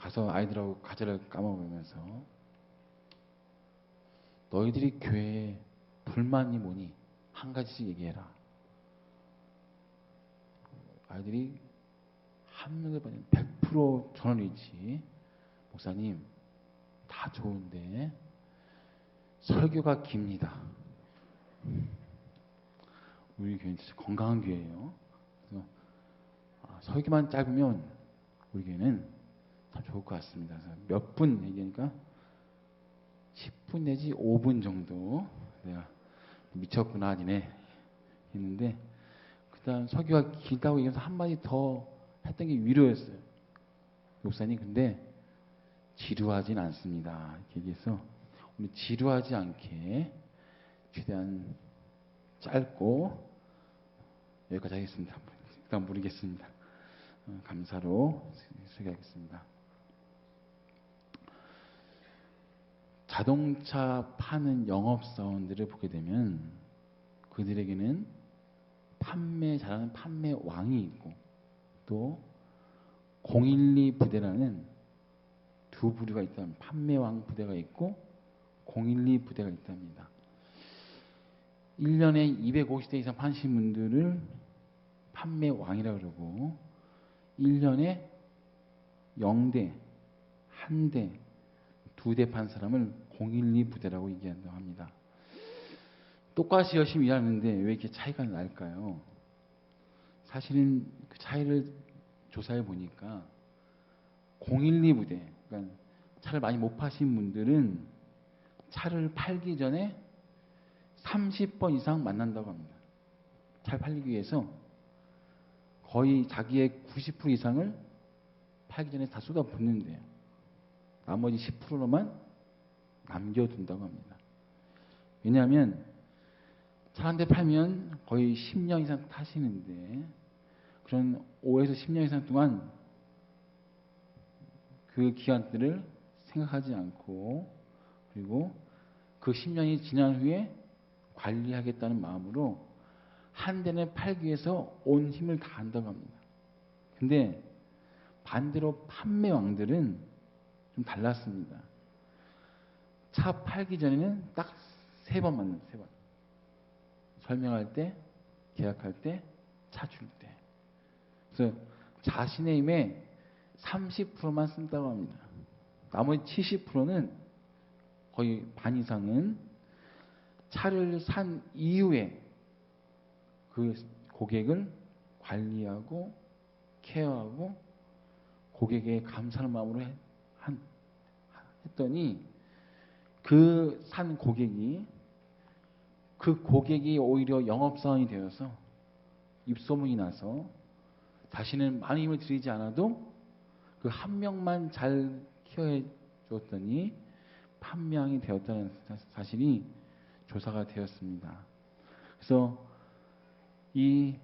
가서 아이들하고 과자를 까먹으면서 너희들이 교회에 불만이 뭐니? 한 가지씩 얘기해라. 아이들이 한 명을 받으면 100% 전원 일치. 목사님, 다 좋은데 설교가 깁니다. 우리 교회는 진짜 건강한 교회예요. 그래서 설교만 짧으면 우리 교회는 참 좋을 것 같습니다. 그래서 몇 분 얘기하니까 10분 내지 5분 정도 내가 미쳤구나 니네 했는데, 그 다음 설교가 길다고 얘기해서 한마디 더 했던 게 위로였어요. 목사님, 근데 지루하진 않습니다. 이렇게 얘기해서 우리 지루하지 않게 최대한 짧고 여기까지 하겠습니다. 일단 모르겠습니다. 감사로 소개하겠습니다. 자동차 파는 영업사원들을 보게 되면 그들에게는 잘하는 판매 왕이 있고 또 012 부대라는 두 부류가 있다. 판매왕 부대가 있고 012 부대가 있답니다. 1년에 250대 이상 파신 분들을 판매왕이라고 그러고 1년에 0대, 1대, 2대 판 사람을 012 부대라고 얘기한다고 합니다. 똑같이 열심히 일하는데 왜 이렇게 차이가 날까요? 사실은 그 차이를 조사해 보니까 012 부대, 그러니까 차를 많이 못 파신 분들은 차를 팔기 전에 30번 이상 만난다고 합니다. 차를 팔리기 위해서 거의 자기의 90% 이상을 팔기 전에 다 쏟아붓는데요. 나머지 10%로만 남겨둔다고 합니다. 왜냐하면 차 한 대 팔면 거의 10년 이상 타시는데 그런 5에서 10년 이상 동안 그 기간들을 생각하지 않고 그리고 그 10년이 지난 후에 관리하겠다는 마음으로 한 대는 팔기 위해서 온 힘을 다한다고 합니다. 근데 반대로 판매왕들은 좀 달랐습니다. 차 팔기 전에는 딱 3번 만납니다. 3번. 설명할 때, 계약할 때, 차 줄 때. 그래서 자신의 힘에 30%만 쓴다고 합니다. 나머지 70%는 거의 반 이상은 차를 산 이후에 그 고객을 관리하고 케어하고 고객에 감사하는 마음으로 했더니 그 산 고객이 오히려 영업사원이 되어서 입소문이 나서 자신은 많은 힘을 들이지 않아도 그 한 명만 잘 케어해 줬더니 판매왕이 되었다는 사실이 조사가 되었습니다. 그래서 이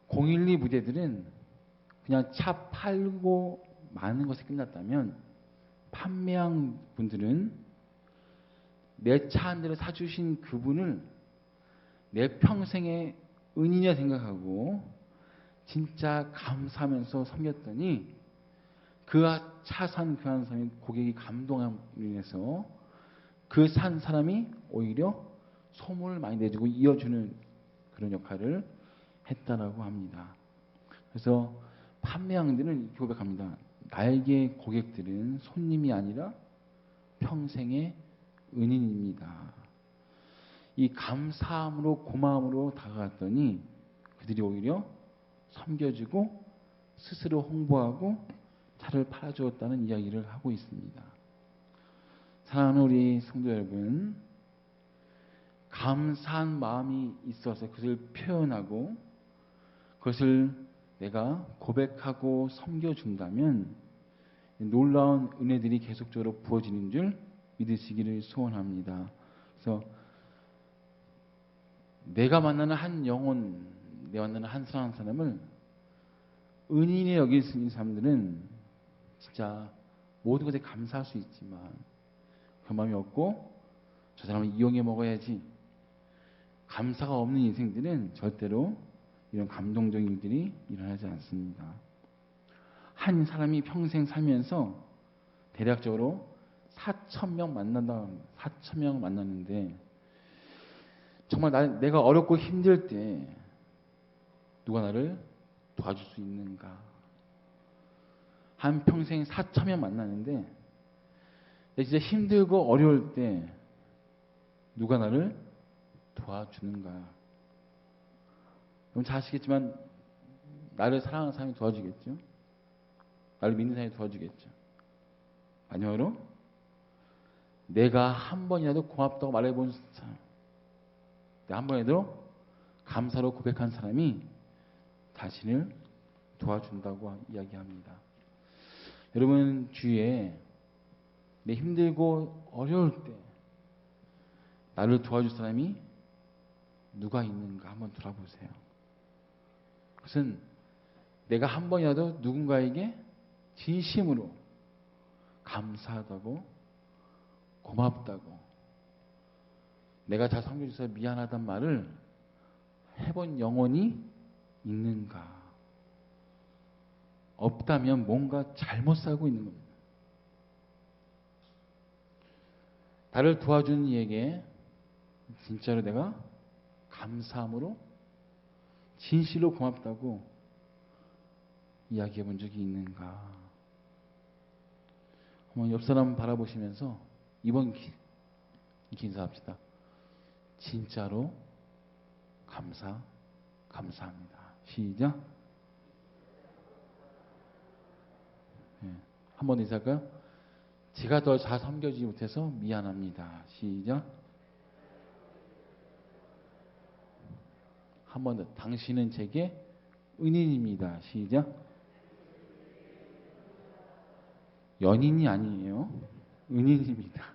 012 부대들은 그냥 차 팔고 마는 것에 끝났다면 판매왕 분들은 내 차 한 대를 사주신 그분을 내 평생의 은인이라 생각하고 진짜 감사하면서 섬겼더니 그 차 산 그 한 사람이 고객이 감동함으로 인해서 그 산 사람이 오히려 소문을 많이 내주고 이어주는 그런 역할을 했다라고 합니다. 그래서 판매왕들은 이렇게 고백합니다. 나에게 고객들은 손님이 아니라 평생의 은인입니다. 이 감사함으로 고마움으로 다가갔더니 그들이 오히려 섬겨주고 스스로 홍보하고 차를 팔아주었다는 이야기를 하고 있습니다. 사랑하는 우리 성도 여러분, 감사한 마음이 있어서 그것을 표현하고 그것을 내가 고백하고 섬겨준다면 놀라운 은혜들이 계속적으로 부어지는 줄 믿으시기를 소원합니다. 그래서 내가 만나는 한 영혼, 내가 만나는 한 사람 한 사람을 은인이 여길 수 있는 사람들은 진짜 모든 것에 감사할 수 있지만 그 마음이 없고 저 사람을 이용해 먹어야지 감사가 없는 인생들은 절대로 이런 감동적인 일들이 일어나지 않습니다. 한 사람이 평생 살면서 대략적으로 4,000명 만난다. 4,000명 만났는데 정말 내가 어렵고 힘들 때 누가 나를 도와줄 수 있는가? 한 평생 4,000명 만나는데 내가 진짜 힘들고 어려울 때 누가 나를 도와주는가? 여러분 잘 아시겠지만 나를 사랑하는 사람이 도와주겠죠? 나를 믿는 사람이 도와주겠죠? 아니요, 내가 한 번이라도 고맙다고 말해본 사람, 내가 한 번이라도 감사로 고백한 사람이 자신을 도와준다고 이야기합니다. 여러분 주위에 내 힘들고 어려울 때 나를 도와줄 사람이 누가 있는가 한번 돌아보세요. 그것은 내가 한 번이라도 누군가에게 진심으로 감사하다고 고맙다고 내가 잘 섬겨줘서 미안하단 말을 해본 영혼이 있는가? 없다면 뭔가 잘못 살고 있는 겁니다. 나를 도와준 이에게 진짜로 내가 감사함으로 진실로 고맙다고 이야기해 본 적이 있는가? 한번 옆 사람 바라보시면서 이번 이렇게 인사합시다. 진짜로 감사합니다. 시작. 네. 한번 인사할까요? 제가 더 잘 섬겨주지 못해서 미안합니다. 시작. 한 번 더. 당신은 제게 은인입니다. 시작. 연인이 아니에요. 은인입니다.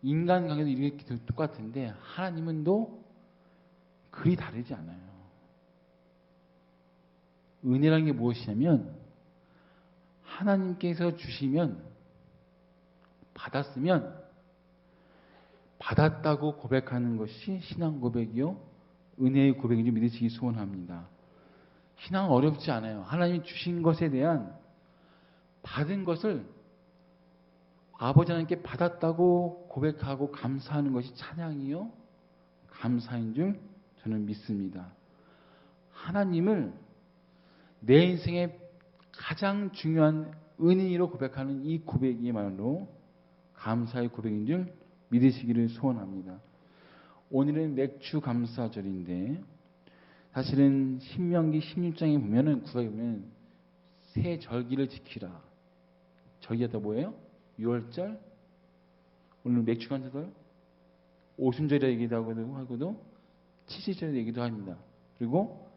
인간관계도 이렇게 똑같은데 하나님은 또 그리 다르지 않아요. 은혜라는 게 무엇이냐면 하나님께서 주시면 받았으면 받았다고 고백하는 것이 신앙 고백이요 은혜의 고백인 줄 믿으시기 소원합니다. 신앙은 어렵지 않아요. 하나님이 주신 것에 대한 받은 것을 아버지 하나님께 받았다고 고백하고 감사하는 것이 찬양이요 감사인 줄 저는 믿습니다. 하나님을 내 인생의 가장 중요한 은인으로 고백하는 이 고백이야말로 감사의 고백인 줄 믿으시기를 소원합니다. 오늘은 맥주 감사절인데 사실은 신명기 16장에 보면은 구약에 보면 새 절기를 지키라. 절기가 또 뭐예요? 6월절, 오늘 맥주 감사절, 오순절이라 얘기도 하고도 칠시절이라 얘기도 합니다. 그리고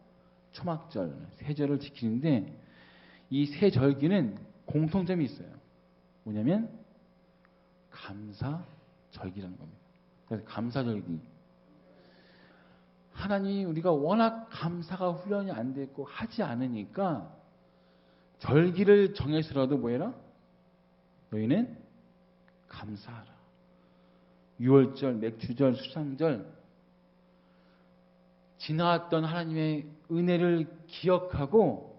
초막절, 세절을 지키는데 이 세 절기는 공통점이 있어요. 뭐냐면 감사절기라는 겁니다. 그래서 감사절기. 하나님이 우리가 워낙 감사가 훈련이 안 됐고 하지 않으니까 절기를 정해서라도 뭐해라? 너희는 감사하라. 6월절, 맥주절, 수상절 지나왔던 하나님의 은혜를 기억하고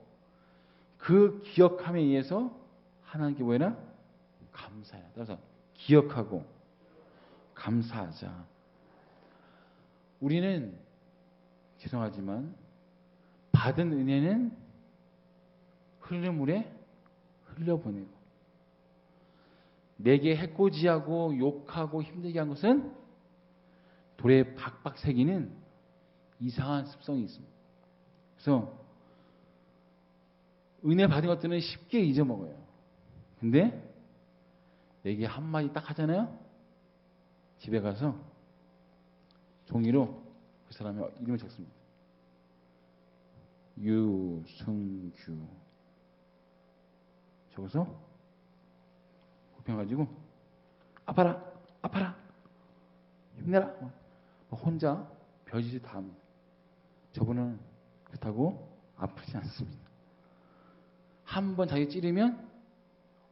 그 기억함에 의해서 하나님께 뭐해라? 감사해라. 따라서 기억하고 감사하자. 우리는 죄송하지만 받은 은혜는 흐르는 물에 흘려보내고 내게 해코지하고 욕하고 힘들게 한 것은 돌에 박박 새기는 이상한 습성이 있습니다. 그래서 은혜 받은 것들은 쉽게 잊어먹어요. 근데 내게 한마디 딱 하잖아요. 집에 가서 종이로 그 사람의 이름을 적습니다. 유승규 적어서 굽혀가지고 아파라 힘내라 혼자 별짓을 다 합니다. 저분은 그렇다고 아프지 않습니다. 한번 자기 찌르면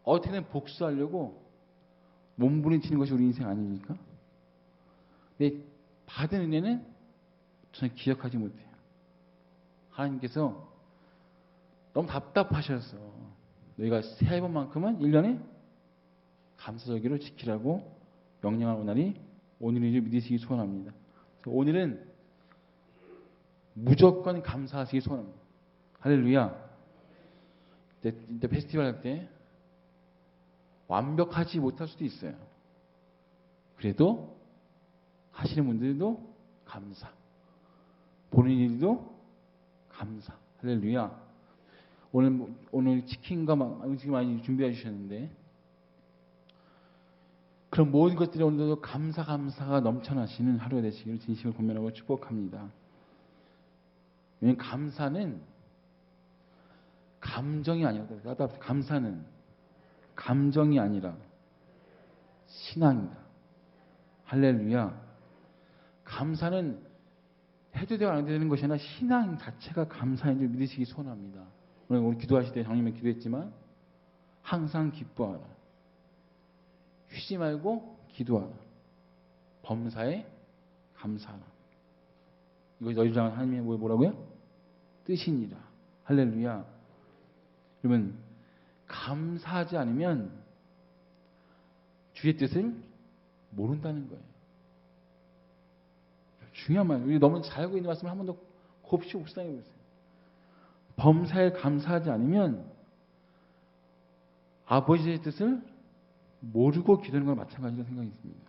어떻게든 복수하려고 몸부림치는 것이 우리 인생 아닙니까? 근데 받은 은혜는 저는 기억하지 못해요. 하나님께서 너무 답답하셔서 너희가 세 번만큼은 1년에 감사절기를 지키라고 명령하는 날이 오늘인 줄 믿으시기 소원합니다. 오늘은 무조건 감사하시기 소원합니다. 할렐루야. 이때 페스티벌 할 때 완벽하지 못할 수도 있어요. 그래도 하시는 분들도 감사, 보는 일도 감사. 할렐루야. 오늘 치킨과 음식 많이 준비해 주셨는데, 그런 모든 것들이 오늘도 감사가 넘쳐나시는 하루가 되시기를 진심으로 권면하고 축복합니다. 왜냐하면 감사는 감정이 아니라, 감사는 감정이 아니라 신앙이다. 할렐루야. 감사는 해도 되고 안 해도 되는 것이 아니라 신앙 자체가 감사인 줄 믿으시기 소원합니다. 오늘 기도하실 때 장님이 기도했지만 항상 기뻐하라. 쉬지 말고 기도하라. 범사에 감사하라. 이거 너희 주 하나님의 뭐라고요? 뜻이니라. 할렐루야. 여러분, 감사하지 않으면 주의 뜻을 모른다는 거예요. 중요한 말. 우리 너무 잘 알고 있는 말씀을 한 번 더 곱씹어 묵상해 보세요. 범사에 감사하지 않으면 아버지의 뜻을 모르고 기도하는 건 마찬가지라고 생각이 있습니다.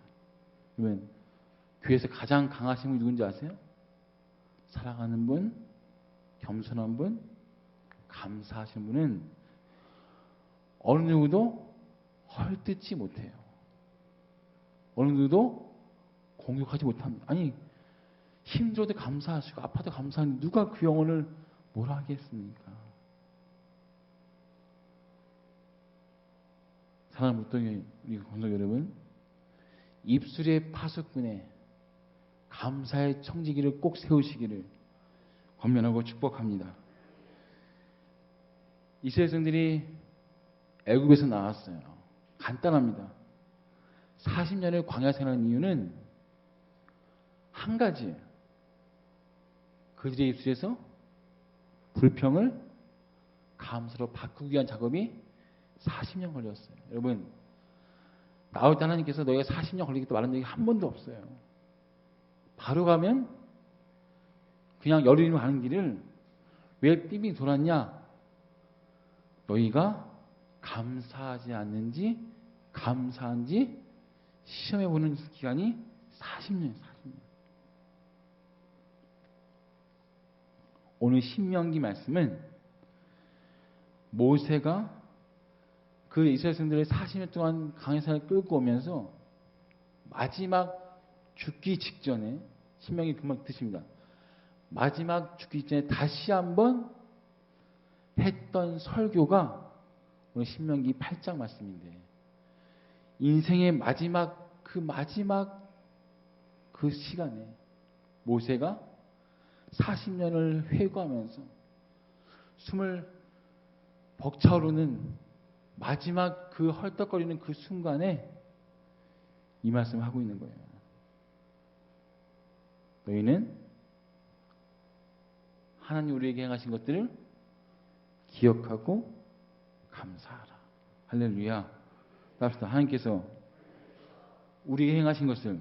그러면 교회에서 가장 강하신 분이 누군지 아세요? 사랑하는 분, 겸손한 분, 감사하시는 분은 어느 누구도 헐뜯지 못해요. 어느 누구도 공격하지 못합니다. 아니, 힘들어도 감사하시고 아파도 감사하는데 누가 그 영혼을 뭐라 하겠습니까? 사랑하는 묵동이 우리 권속 여러분, 입술의 파수꾼에 감사의 청지기를 꼭 세우시기를 권면하고 축복합니다. 이스라엘 백성들이 애굽에서 나왔어요. 간단합니다. 40년을 광야 생활한 이유는 한 가지예요. 그들의 입술에서 불평을 감사로 바꾸기 위한 작업이 40년 걸렸어요. 여러분, 나올 때 하나님께서 너희가 40년 걸리겠다 말한 적이 한 번도 없어요. 바로 가면 그냥 열흘이면 가는 길을 왜 삐빙 돌았냐? 너희가 감사하지 않는지 감사한지 시험해 보는 기간이 40년이에요. 40년. 오늘 신명기 말씀은 모세가 그 이스라엘 백성들의 40년 동안 강해산을 끌고 오면서 마지막 죽기 직전에, 신명기 금방 뜻입니다. 마지막 죽기 직전에 다시 한번 했던 설교가 오늘 신명기 8장 말씀인데, 인생의 마지막 그 시간에 모세가 40년을 회고하면서 숨을 벅차오르는 마지막 그 헐떡거리는 그 순간에 이 말씀을 하고 있는 거예요. 너희는 하나님 우리에게 행하신 것들을 기억하고 감사하라. 할렐루야. 따라서 하나님께서 우리에게 행하신 것을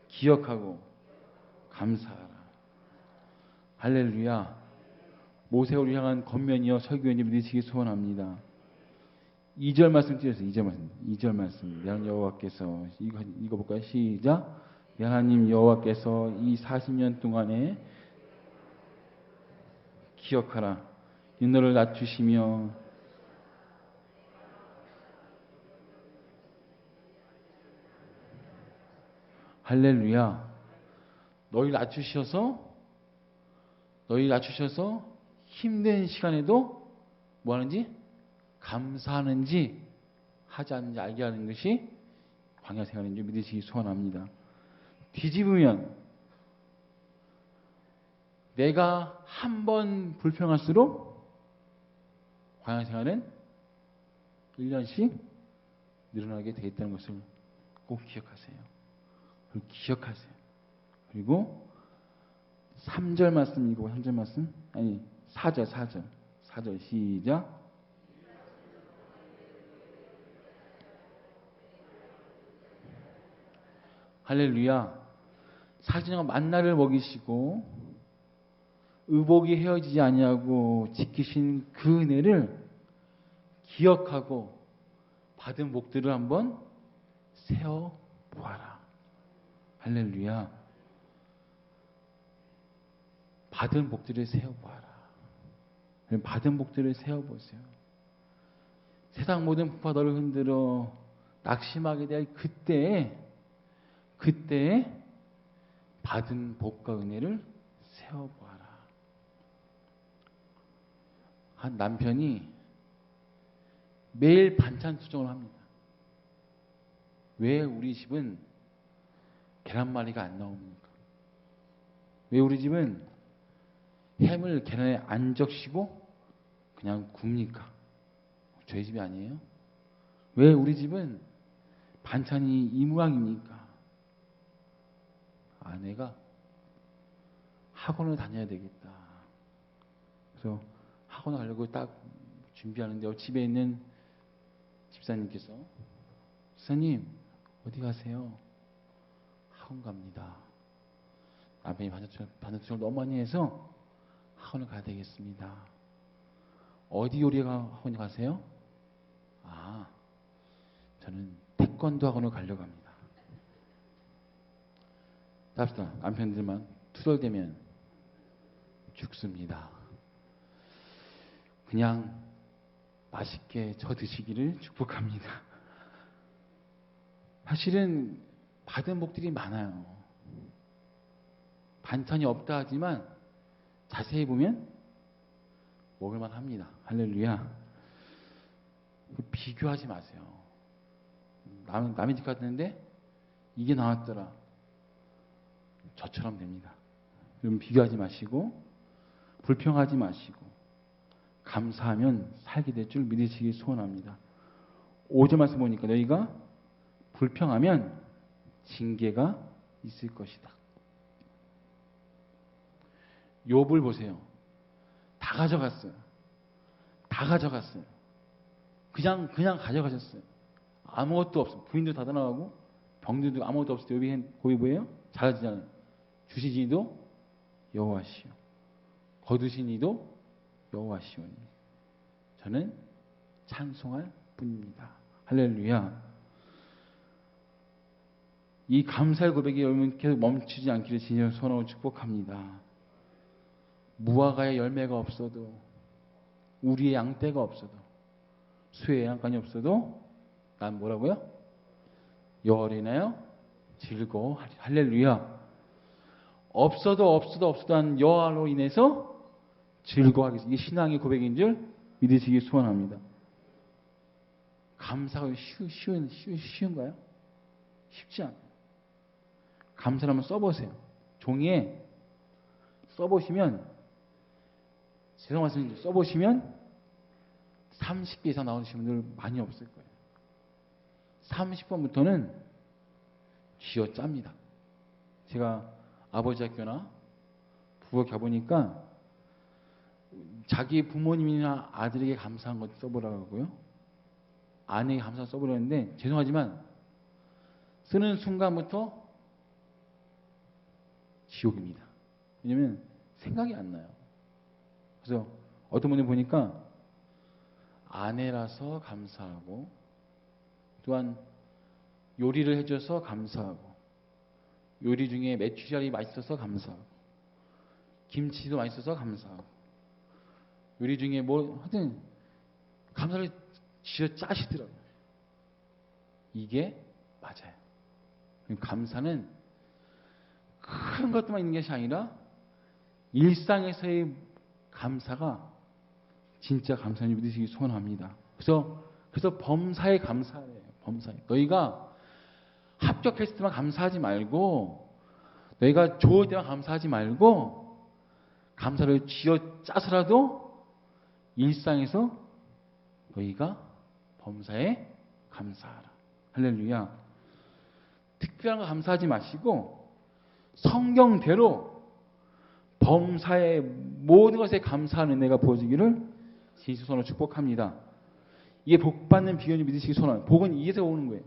기억하고 감사하라. 할렐루야. 모세를 향한 권면이여 설교인이 믿으시기 소원합니다. 2절 말씀 띄워주세요. 2절 말씀. 내 하나님 여호와께서, 읽어볼까요? 시작. 내 하나님 여호와께서 이 40년 동안에 기억하라. 너를 낮추시며 할렐루야. 너희 낮추셔서 힘든 시간에도 뭐 하는지 감사하는지 하지 않는지 알게 하는 것이 광야 생활인 줄 믿으시기 소원합니다. 뒤집으면 내가 한 번 불평할수록 광야 생활은 1년씩 늘어나게 되겠다는 것을 꼭 기억하세요. 그리고 기억하세요. 그리고 3절 말씀 읽고 3절 말씀? 아니 4절 시작. 할렐루야. 40년간 만나를 먹이시고 의복이 헤어지지 아니하고 지키신 그 은혜를 기억하고 받은 복들을 한번 세어 보아라. 할렐루야. 받은 복들을 세어 보아라. 받은 복들을 세어 보세요. 세상 모든 풍파 너를 흔들어 낙심하게 될 그때에 받은 복과 은혜를 세어 보아라. 한 남편이 매일 반찬 투정을 합니다. 왜 우리 집은 계란말이가 안 나옵니까? 왜 우리 집은 햄을 계란에 안 적시고 그냥 굽니까? 저희 집이 아니에요? 왜 우리 집은 반찬이 이 모양입니까? 아내가 학원을 다녀야 되겠다. 그래서 학원을 가려고 딱 준비하는데 집에 있는 집사님께서 집사님 어디 가세요? 학원 갑니다. 남편이 반찬을 너무 많이 해서 학원을 가야 되겠습니다. 어디 요리가 학원에 가세요? 저는 태권도 학원을 가려고 합니다. 답시다. 남편들만 투덜대면 죽습니다. 그냥 맛있게 저 드시기를 축복합니다. 사실은 받은 복들이 많아요. 반찬이 없다 하지만 자세히 보면 먹을만 합니다. 할렐루야. 비교하지 마세요. 남의 집 갔는데 이게 나왔더라. 저처럼 됩니다. 여러분 비교하지 마시고 불평하지 마시고 감사하면 살게 될 줄 믿으시기 소원합니다. 5절 말씀 보니까 너희가 불평하면 징계가 있을 것이다. 욥을 보세요. 다 가져갔어요. 다 가져갔어요. 그냥 가져가셨어요. 아무것도 없어요. 부인도 다 떠나가고 병들도 아무것도 없을 때 욥이 뭐예요? 잘하지않아요. 주시진 이도 여호와시오. 거두신 이도 여호와시오니 저는 찬송할 뿐입니다. 할렐루야. 이 감사의 고백이 여러분 계속 멈추지 않기를 진심으로 소원하고 축복합니다. 무화과의 열매가 없어도 우리의 양떼가 없어도 수의 양간이 없어도 난 뭐라고요? 여호와를 인하여 즐거워하리. 할렐루야. 없어도 난 여호와로 인해서 즐거워하겠습니다. 이게 신앙의 고백인 줄 믿으시기 소원합니다. 감사가 쉬운가요? 쉽지 않아요. 감사를 한번 써보세요. 종이에 써보시면 죄송하지만 써보시면 30개 이상 나오시는 분들 많이 없을 거예요. 30번부터는 쥐어짭니다. 제가 아버지 학교나 부엌 가보니까 자기 부모님이나 아들에게 감사한 것 써보라고 하고요. 아내에게 감사한 것 써보라는데 죄송하지만 쓰는 순간부터 지옥입니다. 왜냐면 생각이 안 나요. 그래서 어떤 분이 보니까 아내라서 감사하고 또한 요리를 해줘서 감사하고 요리 중에 메추리알이 맛있어서 감사하고 김치도 맛있어서 감사하고 요리 중에 하여튼 감사를 지어 짜시더라고요. 이게 맞아요. 감사는 큰 것들만 있는 것이 아니라 일상에서의 감사가 진짜 감사를 믿으시기 소원합니다. 그래서 범사에 감사해요. 범사에. 너희가 합격했을 때만 감사하지 말고 너희가 좋을 때만 감사하지 말고 감사를 쥐어 짜서라도 일상에서 너희가 범사에 감사하라. 할렐루야. 특별한 거 감사하지 마시고 성경대로 범사의 모든 것에 감사하는 은혜가 부어지기를 진실 손으로 축복합니다. 이게 복 받는 비결이 믿으시기 소원합니다. 복은 이에서 오는 거예요.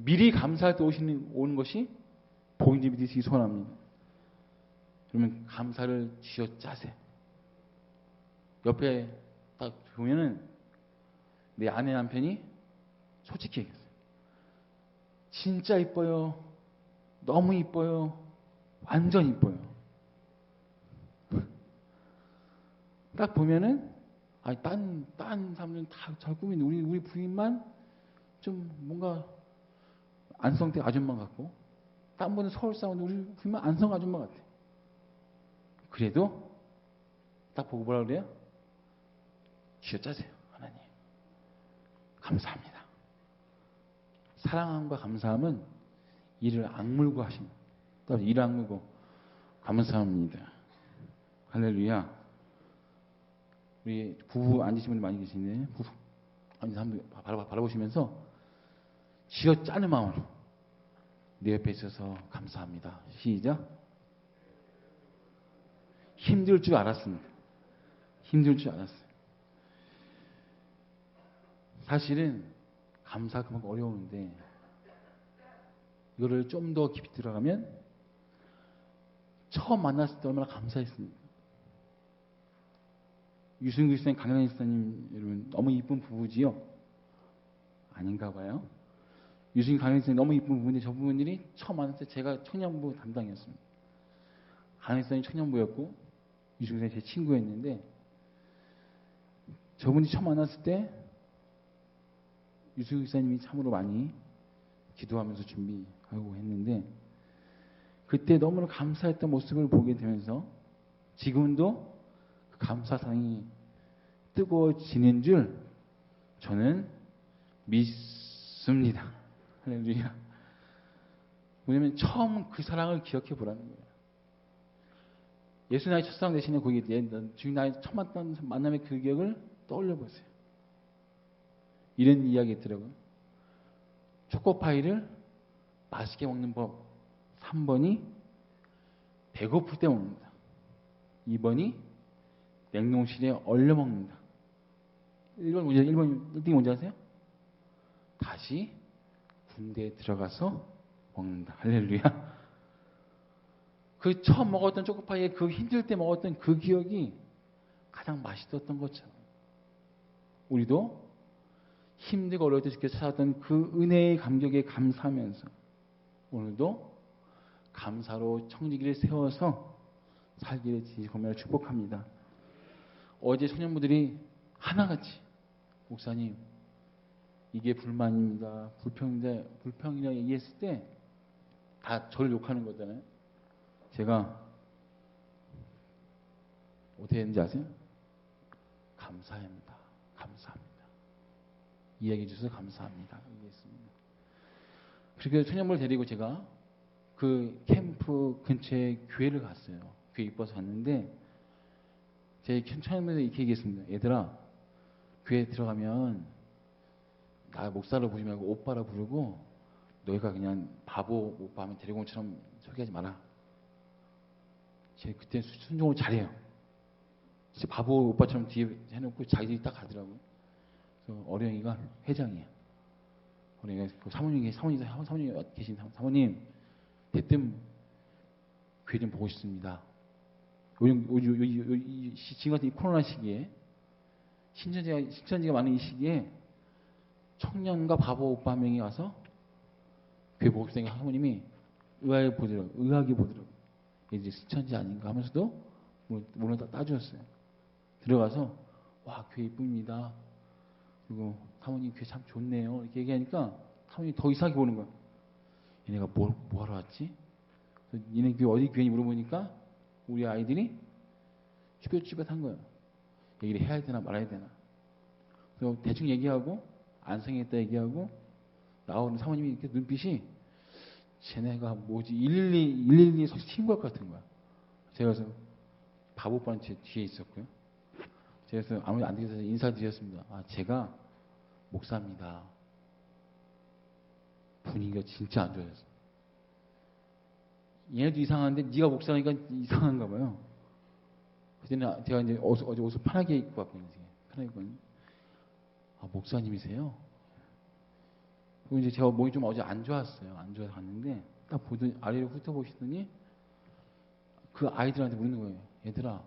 미리 감사할 때 오는 것이 복인지 믿으시기 소원합니다. 그러면 감사를 쥐어짜세요. 옆에 딱 보면은 내 아내 남편이 솔직히 얘기했어요. 진짜 이뻐요. 너무 이뻐요. 완전 이뻐요. 딱 보면은 아니 딴 사람들은 다 잘 꾸미는데 우리 부인만 좀 뭔가 안성댁 아줌마 같고 딴 분은 서울 사람인데 우리 부인만 안성 아줌마 같아. 그래도 딱 보고 뭐라 그래요? 쥐어짜세요. 하나님 감사합니다. 사랑함과 감사함은 이를 악물고 하십니다. 이를 악물고 감사합니다. 할렐루야. 우리 부부 앉으신 분들 많이 계시네. 부부 앉은 사람들 바라보시면서 쥐어짜는 마음으로 내 옆에 있어서 감사합니다. 시작. 힘들 줄 알았습니다. 힘들 줄 알았어요. 사실은 감사가 그만큼 어려운데 이거를 좀 더 깊이 들어가면 처음 만났을 때 얼마나 감사했습니까? 유승규 선생님, 강현희 선생님 여러분 너무 이쁜 부부지요? 아닌가 봐요. 유승규, 강현희 선생님 너무 이쁜 부부인데 저 부부들이 처음 만났을 때 제가 청년부 담당이었습니다. 강현희 선생님 청년부였고 유승규 선생님 제 친구였는데 저분이 처음 만났을 때 유승규 선생님이 참으로 많이 기도하면서 준비하고 했는데 그때 너무나 감사했던 모습을 보게 되면서 지금도 그 감사상이 뜨거워지는 줄 저는 믿습니다. 할렐루야. 왜냐하면 처음 그 사랑을 기억해 보라는 거예요. 예수 나의 첫사랑 대신에 거기에 주님 나의 첫 만남의 그 기억을 떠올려 보세요. 이런 이야기 있더라고요. 초코파이를 맛있게 먹는 법 3번이 배고플 때 먹는다. 2번이 냉동실에 얼려 먹는다. 1등이 뭔지 아세요? 다시 군대에 들어가서 먹는다. 할렐루야. 그 처음 먹었던 초코파이에 그 힘들 때 먹었던 그 기억이 가장 맛있었던 것처럼 우리도 힘들고 어려울 때 주께 찾았던 그 은혜의 감격에 감사하면서 오늘도 감사로 청지기를 세워서 살기를 지금을 축복합니다. 어제 소년부들이 하나같이 목사님 이게 불만입니다. 불평이라고 얘기했을 때 다 저를 욕하는 거잖아요. 제가 어떻게 했는지 아세요? 감사합니다. 감사합니다. 이야기해 주셔서 감사합니다. 얘기했습니다. 그렇게 소년부를 데리고 제가 그 캠프 근처에 교회를 갔어요. 교회 이뻐서 갔는데 제 처음에 이렇게 얘기했습니다. 얘들아 교회 들어가면 나 목사로 부르지 말고 오빠라 부르고 너희가 그냥 바보 오빠 하면 데리고 온 것처럼 소개하지 마라. 제 그때 순종을 잘해요. 진짜 바보 오빠처럼 뒤에 해놓고 자기들이 딱 가더라고요. 그래서 어령이가 회장이에요. 어령이가 그 사모님 계신 사모님 대뜸 교회 좀 보고 싶습니다. 지금 같은 이 코로나 시기에 신천지가 많은 이 시기에 청년과 바보 오빠 한 명이 와서 교회 보고 싶다니까 사모님이 의아하게 보더라고요. 이제 신천지 아닌가 하면서도 문을 따주셨어요. 들어가서 와 교회 이쁩니다. 그리고 사모님 교회 참 좋네요. 이렇게 얘기하니까 사모님이 더 이상하게 보는 거야. 얘네가 뭐 하러 왔지? 얘네 교회 어디 교회인지 물어보니까 우리 아이들이 쭈뼛쭈뼛한 거예요. 얘기를 해야 되나 말아야 되나. 그래서 대충 얘기하고 안성했다 얘기하고 나오는 사모님이 이렇게 눈빛이 쟤네가 뭐지 112 신고할 것 같은 거야. 제가 그래서 바보반 제 뒤에 있었고요. 제가 그래서 아무리 안 되겠어서 인사드렸습니다. 아 제가 목사입니다. 분위기가 진짜 안 좋아졌어. 얘네도 이상한데 네가 목사니까 이상한가 봐요. 그때는 제가 이제 어제 옷을 편하게 입고 왔거든요. 편하게 입고 왔는데 아 목사님이세요? 그리고 이제 제가 몸이 좀 어제 안 좋았어요. 안 좋아서 갔는데 딱 보더니 아래로 훑어보시더니 그 아이들한테 묻는 거예요. 얘들아,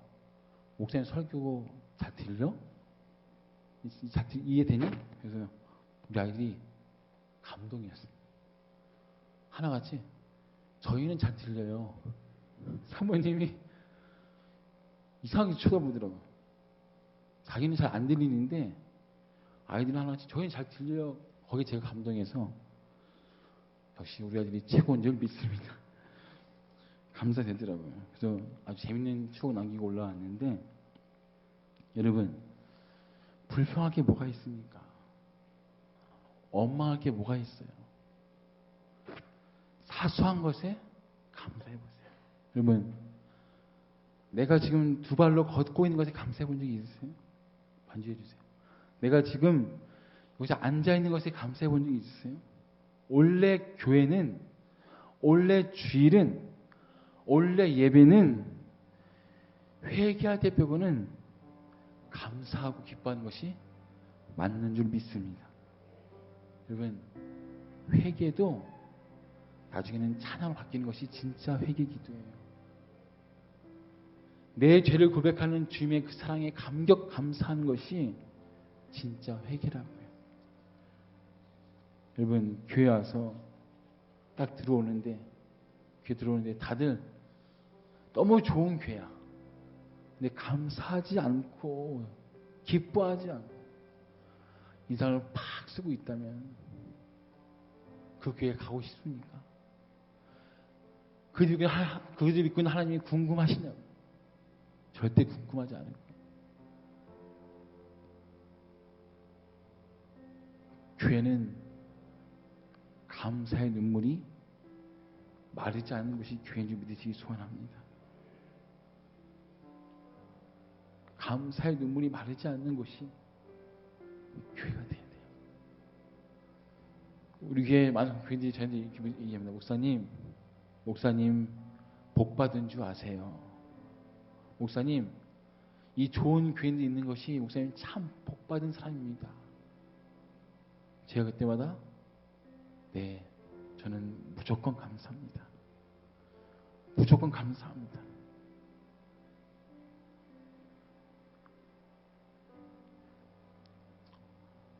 목사님 설교 잘 들려? 이해되니? 그래서 우리 아이들이 감동이었어요. 하나같이 저희는 잘 들려요. 사모님이 이상하게 쳐다보더라고요. 자기는 잘 안 들리는데 아이들은 하나같이 저희는 잘 들려요. 거기에 제가 감동해서 역시 우리 아들이 최고인 줄 믿습니다. 감사되더라고요. 그래서 아주 재밌는 추억 남기고 올라왔는데 여러분, 불평할 게 뭐가 있습니까? 원망할 게 뭐가 있어요? 사소한 것에 감사해 보세요. 여러분, 내가 지금 두 발로 걷고 있는 것에 감사해 본 적이 있으세요? 반주해 주세요. 내가 지금 여기서 앉아 있는 것에 감사해 본 적이 있으세요? 원래 교회는, 원래 주일은, 원래 예배는 회개할 때 빼고는 감사하고 기뻐하는 것이 맞는 줄 믿습니다. 여러분, 회개도 나중에는 찬양으로 바뀌는 것이 진짜 회개 기도예요. 내 죄를 고백하는 주님의 그 사랑에 감격 감사하는 것이 진짜 회개라고요. 여러분, 교회 와서 딱 들어오는데 다들 너무 좋은 교회야. 근데 감사하지 않고 기뻐하지 않고 인상을 팍 쓰고 있다면 그 교회에 가고 싶습니까? 그들이 믿고 있는 하나님이 궁금하시냐고? 절대 궁금하지 않을 거예요. 교회는 감사의 눈물이 마르지 않는 것이 교회인 줄 믿으시기 소원합니다. 감사의 눈물이 마르지 않는 곳이 교회가 돼야 돼요. 우리 교회 많은 교인들이 저한테 이렇게 얘기합니다. 목사님 복 받은 줄 아세요? 목사님, 이 좋은 교인들이 있는 것이 목사님 참 복 받은 사람입니다. 제가 그때마다 네, 저는 무조건 감사합니다. 무조건 감사합니다.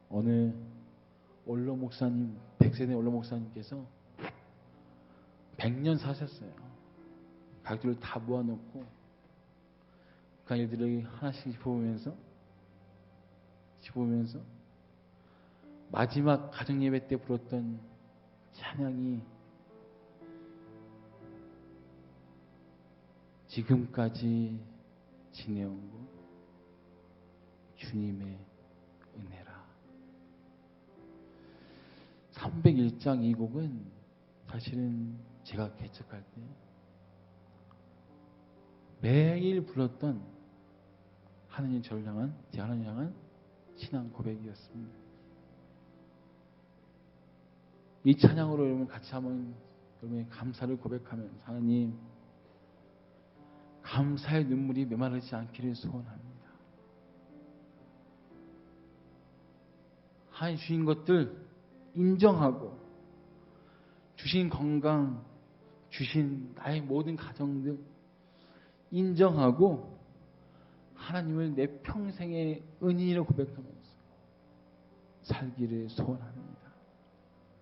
어느 원로 목사님, 100세대 원로 목사님께서 100년 사셨어요. 가족들을 다 모아놓고 그 아이들을 하나씩 짚어보면서 마지막 가정예배 때 불렀던 찬양이 지금까지 지내온 것 주님의 은혜라. 301장 이 곡은 사실은 제가 개척할 때 매일 불렀던 하나님 저를 향한, 제 하나님 향한 신앙 고백이었습니다. 이 찬양으로 여러분 같이 한번 여러분의 감사를 고백하면 하나님 감사의 눈물이 메마르지 않기를 소원합니다. 하나님 주신 것들 인정하고 주신 건강, 주신 나의 모든 가정들 인정하고 하나님을 내 평생의 은인으로 고백하면서 살기를 소원합니다.